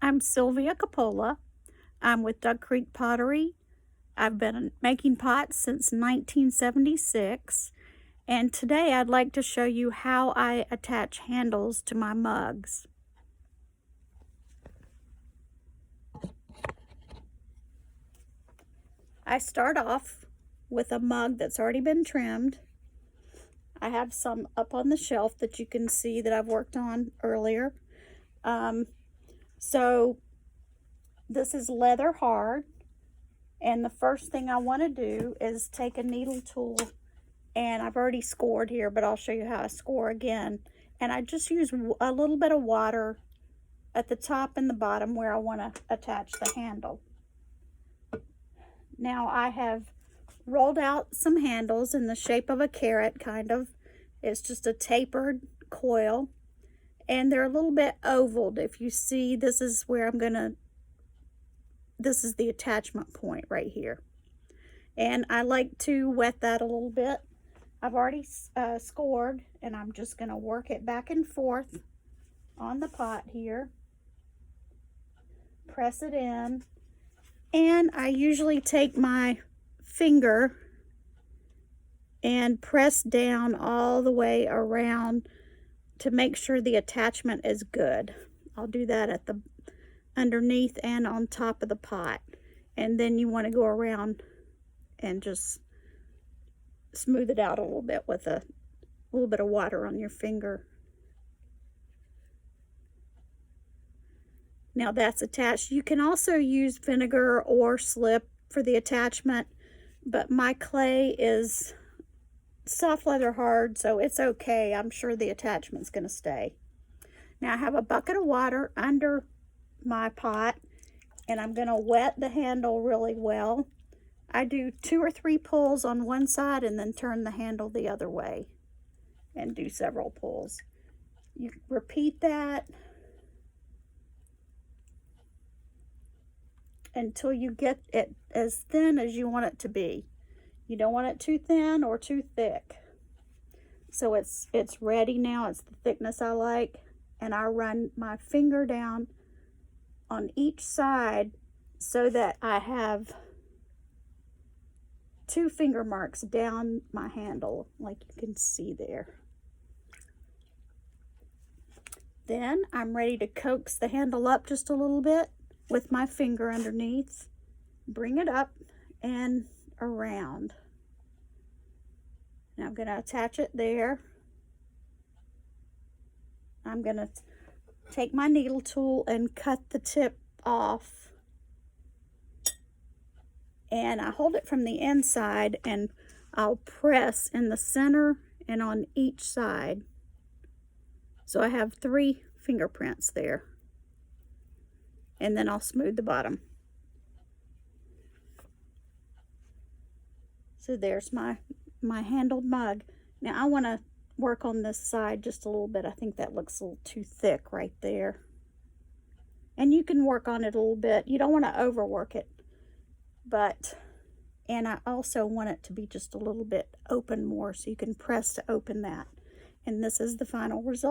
I'm Sylvia Coppola. I'm with Duck Creek Pottery. I've been making pots since 1976, and today I'd like to show you how I attach handles to my mugs. I start off with a mug that's already been trimmed. I have some up on the shelf that you can see that I've worked on earlier. So this is leather hard, and the first thing I want to do is take a needle tool, and I've already scored here, but I'll show you how I score again. And I just use a little bit of water at the top and the bottom where I want to attach the handle. Now I have rolled out some handles in the shape of a carrot, kind of. It's just a tapered coil, and they're a little bit ovaled. If you see, this is where this is the attachment point right here. And I like to wet that a little bit. I've already scored, and I'm just going to work it back and forth on the pot here. Press it in. And I usually take my finger and press down all the way around to make sure the attachment is good. I'll do that at the underneath and on top of the pot. And then you want to go around and just smooth it out a little bit with a little bit of water on your finger. Now that's attached. You can also use vinegar or slip for the attachment, but my clay is soft leather hard, so it's okay. I'm sure the attachment's going to stay. Now I have a bucket of water under my pot, and I'm going to wet the handle really well. I do 2 or 3 pulls on one side and then turn the handle the other way and do several pulls. You repeat that until you get it as thin as you want it to be. You don't want it too thin or too thick. So it's ready now. It's the thickness I like. And I run my finger down on each side so that I have 2 finger marks down my handle, like you can see there. Then I'm ready to coax the handle up just a little bit with my finger underneath. Bring it up and around. Now I'm going to attach it there. I'm going to take my needle tool and cut the tip off. And I hold it from the inside, and I'll press in the center and on each side. So I have 3 fingerprints there. And then I'll smooth the bottom. So there's my handled mug. Now I want to work on this side just a little bit. I think that looks a little too thick right there. And you can work on it a little bit. You don't want to overwork it. And I also want it to be just a little bit open more, so you can press to open that. And this is the final result.